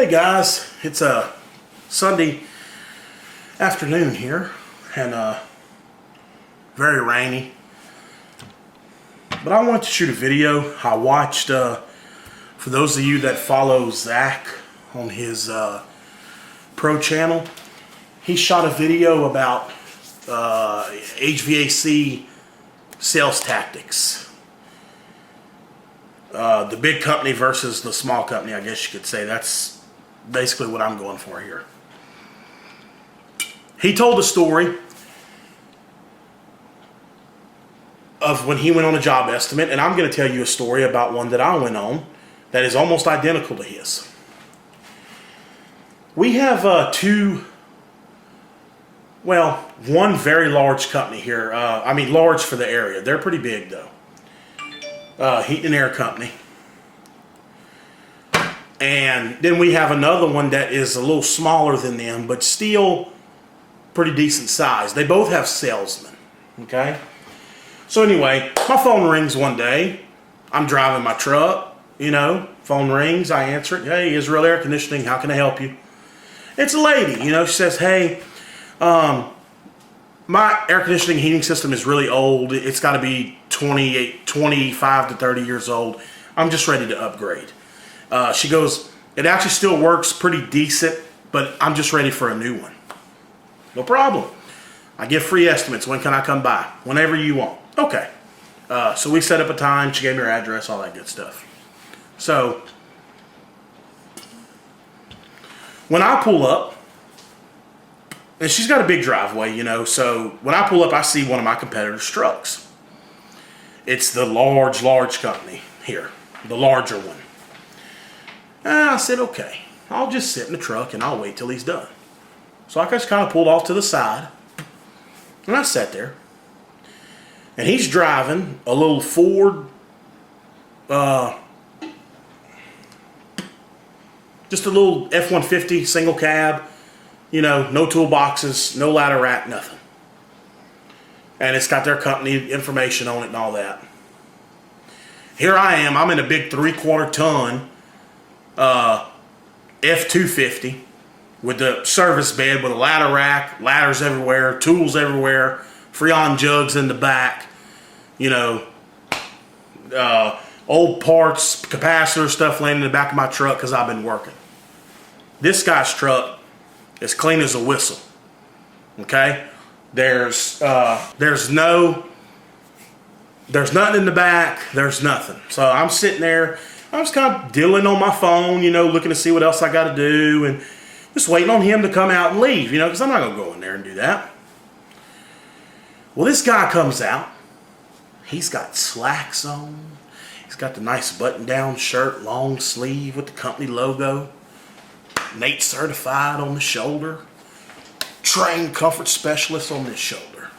Hey guys, it's a Sunday afternoon here and very rainy, but I wanted to shoot a video. I watched, for those of you that follow Zach on his pro channel, he shot a video about HVAC sales tactics. The big company versus the small company, I guess you could say. That's basically what I'm going for here. He told a story of when he went on a job estimate, and I'm going to tell you a story about one that I went on that is almost identical to his. We have one very large company here. I mean, large for the area. They're pretty big though. Heat and air company. And then we have another one that is a little smaller than them, but still pretty decent size. They both have Salesman, okay? So anyway, my phone rings one day. I'm driving my truck, phone rings, I answer it. Hey, Israel Air Conditioning, how can I help you? It's a lady, she says, hey, my air conditioning heating system is really old. It's got to be 25 to 30 years old. I'm just ready to upgrade. She goes, it actually still works pretty decent, but I'm just ready for a new one. No problem. I give free estimates. When can I come by? Whenever you want. Okay. So we set up a time. She gave me her address, all that good stuff. So when I pull up, and she's got a big driveway, so when I pull up, I see one of my competitors' trucks. It's the large company here, the larger one. And I said, okay, I'll just sit in the truck and I'll wait till he's done. So I just kind of pulled off to the side, and I sat there. And he's driving a little Ford, just a little F-150 single cab, no toolboxes, no ladder rack, nothing. And it's got their company information on it and all that. Here I am, I'm in a big 3/4 ton F-250 with the service bed with a ladder rack, ladders everywhere, tools everywhere, Freon jugs in the back, old parts, capacitor stuff laying in the back of my truck because I've been working. This guy's truck is clean as a whistle. Okay? There's nothing in the back. There's nothing. So I'm sitting there. I was kind of dealing on my phone, looking to see what else I got to do, and just waiting on him to come out and leave, because I'm not going to go in there and do that. Well, this guy comes out. He's got slacks on. He's got the nice button-down shirt, long sleeve with the company logo. Nate certified on the shoulder. Trained comfort specialist on this shoulder.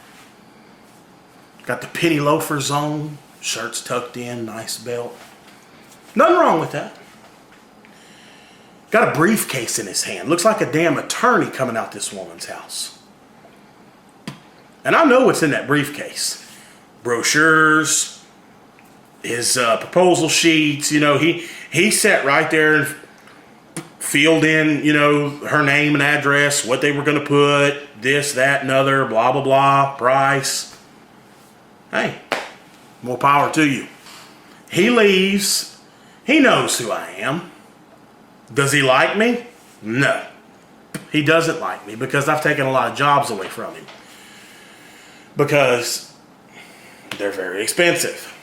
Got the penny loafers on. Shirt's tucked in, nice belt. Nothing wrong with that. Got a briefcase in his hand. Looks like a damn attorney coming out this woman's house. And I know what's in that briefcase. Brochures, his proposal sheets. He sat right there and filled in, her name and address, what they were going to put, this, that, and other, blah, blah, blah, price. Hey, more power to you. He leaves. He knows who I am. Does he like me? No. He doesn't like me because I've taken a lot of jobs away from him. Because they're very expensive.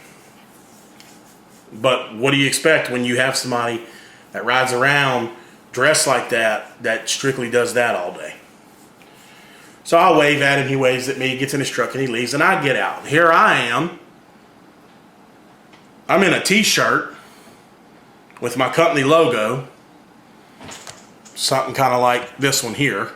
But what do you expect when you have somebody that rides around dressed like that strictly does that all day? So I wave at him, he waves at me, he gets in his truck and he leaves, and I get out. Here I am. I'm in a t-shirt with my company logo, something kind of like this one here,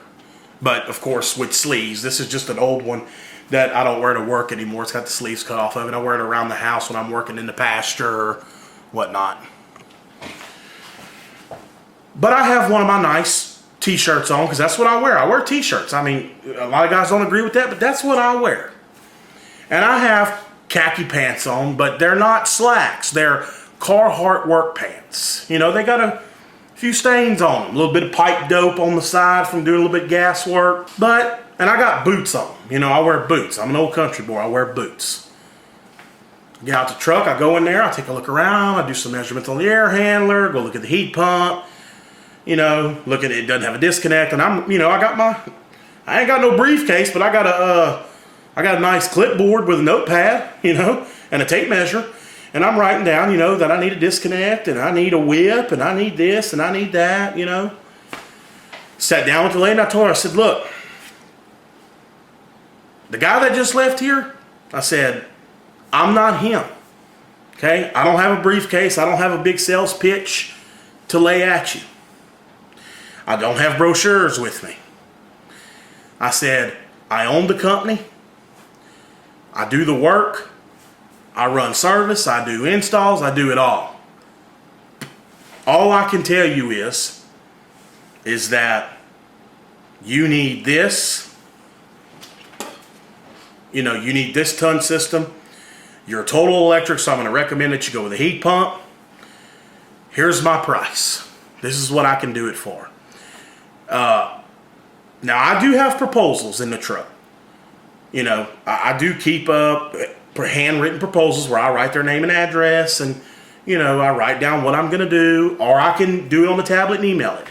but of course with sleeves. This is just an old one that I don't wear to work anymore. It's got the sleeves cut off of it. I wear it around the house when I'm working in the pasture or whatnot. But I have one of my nice t-shirts on because that's what I wear. I wear t-shirts. I mean, a lot of guys don't agree with that, but that's what I wear. And I have khaki pants on, but they're not slacks. They're Carhartt work pants. They got few stains on them, a little bit of pipe dope on the side from doing a little bit of gas work. And I got boots on them. You know, I wear boots. I'm an old country boy. I wear boots. Get out the truck. I go in there. I take a look around. I do some measurements on the air handler. Go look at the heat pump. You know, look at it. It doesn't have a disconnect. And I ain't got no briefcase, but I got a nice clipboard with a notepad, you know, and a tape measure. And I'm writing down, you know, that I need a disconnect and I need a whip and I need this and I need that, you know. Sat down with the lady and I told her, I said, look, the guy that just left here, I said, I'm not him, okay? I don't have a briefcase. I don't have a big sales pitch to lay at you. I don't have brochures with me. I said, I own the company. I do the work. I run service, I do installs, I do it all. All I can tell you is that you need this, you know, you need this ton system. You're total electric, so I'm going to recommend that you go with a heat pump. Here's my price. This is what I can do it for. Now, I do have proposals in the truck. You know, I do keep up handwritten proposals where I write their name and address and, you know, I write down what I'm going to do, or I can do it on the tablet and email it.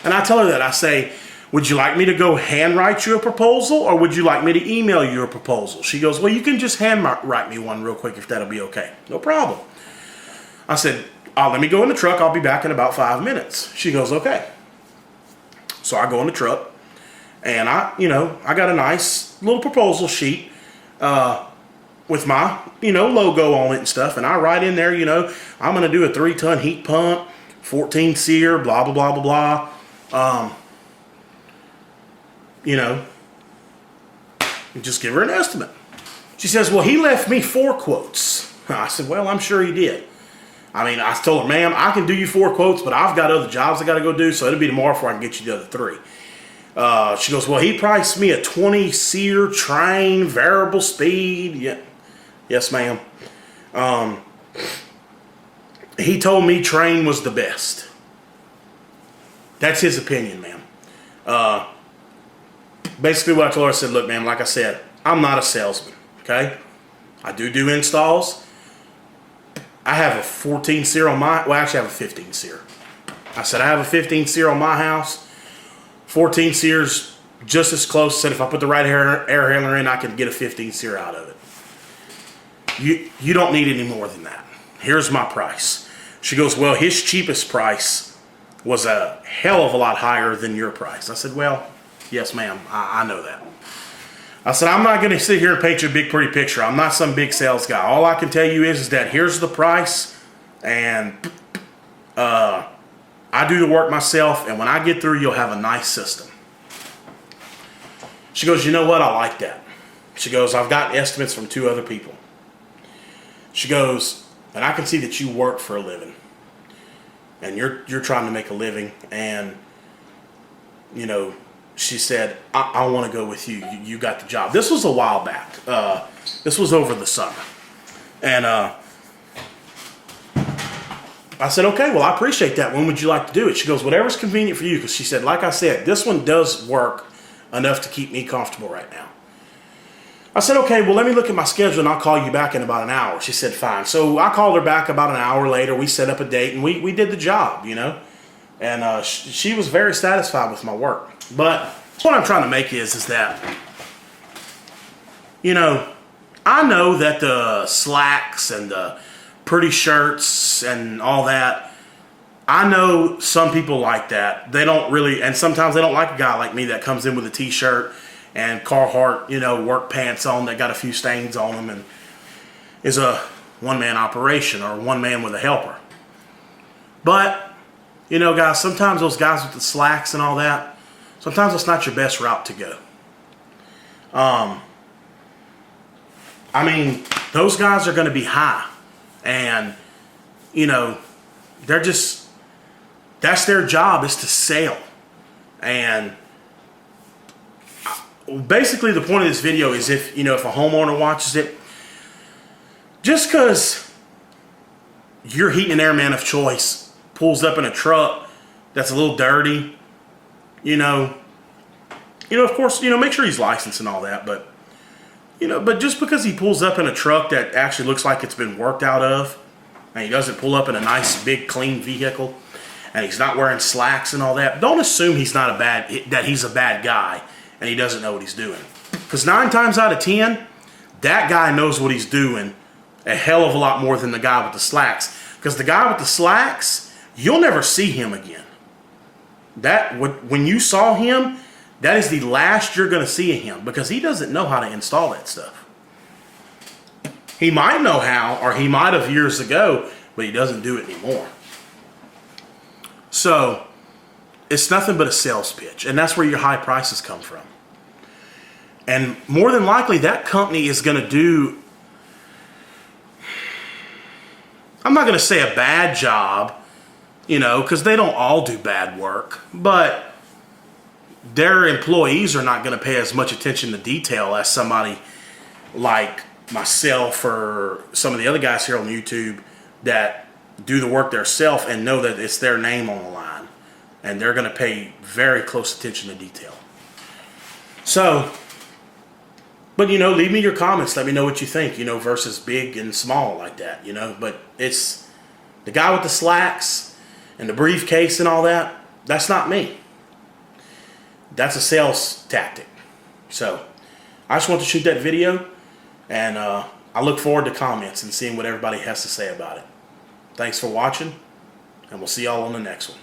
And I tell her that. I say, would you like me to go handwrite you a proposal, or would you like me to email you a proposal? She goes, well, you can just handwrite me one real quick if that'll be okay. No problem. I said, let me go in the truck. I'll be back in about 5 minutes. She goes, okay. So I go in the truck and I got a nice little proposal sheet, with my, you know, logo on it and stuff. And I write in there, you know, I'm going to do a 3-ton heat pump, 14 SEER, blah, blah, blah, blah, blah. You know, just give her an estimate. She says, well, he left me 4 quotes. I said, well, I'm sure he did. I mean, I told her, ma'am, I can do you 4 quotes, but I've got other jobs I got to go do, so it'll be tomorrow before I can get you the other 3. She goes, well, he priced me a 20 SEER train, variable speed. Yeah. Yes, ma'am. He told me train was the best. That's his opinion, ma'am. Basically what I told her, I said, look, ma'am, like I said, I'm not a salesman, okay? I do installs. I have a 14 SEER on my, well, actually I have a 15 SEER. I said, I have a 15 SEER on my house. 14 SEER's just as close. I said, if I put the right air handler in, I can get a 15 SEER out of it. You don't need any more than that. Here's my price. She goes, well, his cheapest price was a hell of a lot higher than your price. I said, well, yes, ma'am, I know that. I said, I'm not going to sit here and paint you a big pretty picture. I'm not some big sales guy. All I can tell you is that here's the price, and I do the work myself, and when I get through, you'll have a nice system. She goes, you know what? I like that. She goes, I've got estimates from 2 other people. She goes, and I can see that you work for a living, and you're trying to make a living, and, you know, she said, I want to go with you. You got the job. This was a while back. This was over the summer. And I said, okay, well, I appreciate that. When would you like to do it? She goes, whatever's convenient for you. Because she said, like I said, this one does work enough to keep me comfortable right now. I said, okay, well, let me look at my schedule and I'll call you back in about an hour. She said, fine. So I called her back about an hour later. We set up a date and we did the job, you know. And she was very satisfied with my work. But what I'm trying to make is that, you know, I know that the slacks and the pretty shirts and all that, I know some people like that. They don't really, and sometimes they don't like a guy like me that comes in with a t-shirt and Carhartt, you know, work pants on that got a few stains on them and is a one-man operation or one man with a helper. But, you know, guys, sometimes those guys with the slacks and all that, sometimes it's not your best route to go. I mean, those guys are going to be high. And, you know, they're just, that's their job, is to sell. And basically the point of this video is if, you know, if a homeowner watches it, just because your heating and air man of choice pulls up in a truck that's a little dirty, of course, make sure he's licensed and all that, but but just because he pulls up in a truck that actually looks like it's been worked out of, and he doesn't pull up in a nice big clean vehicle, and he's not wearing slacks and all that, don't assume that he's a bad guy and he doesn't know what he's doing. Because 9 times out of 10, that guy knows what he's doing a hell of a lot more than the guy with the slacks. Because the guy with the slacks, you'll never see him again. When you saw him, that is the last you're going to see of him, because he doesn't know how to install that stuff. He might know how, or he might have years ago, but he doesn't do it anymore. So it's nothing but a sales pitch, and that's where your high prices come from. And more than likely, that company is going to do, I'm not going to say a bad job, because they don't all do bad work, but their employees are not going to pay as much attention to detail as somebody like myself or some of the other guys here on YouTube that do the work themselves and know that it's their name on the line, and they're going to pay very close attention to detail. So, but leave me your comments. Let me know what you think, versus big and small like that, but it's the guy with the slacks and the briefcase and all that. That's not me. That's a sales tactic. So I just want to shoot that video, and I look forward to comments and seeing what everybody has to say about it. Thanks for watching, and we'll see y'all on the next one.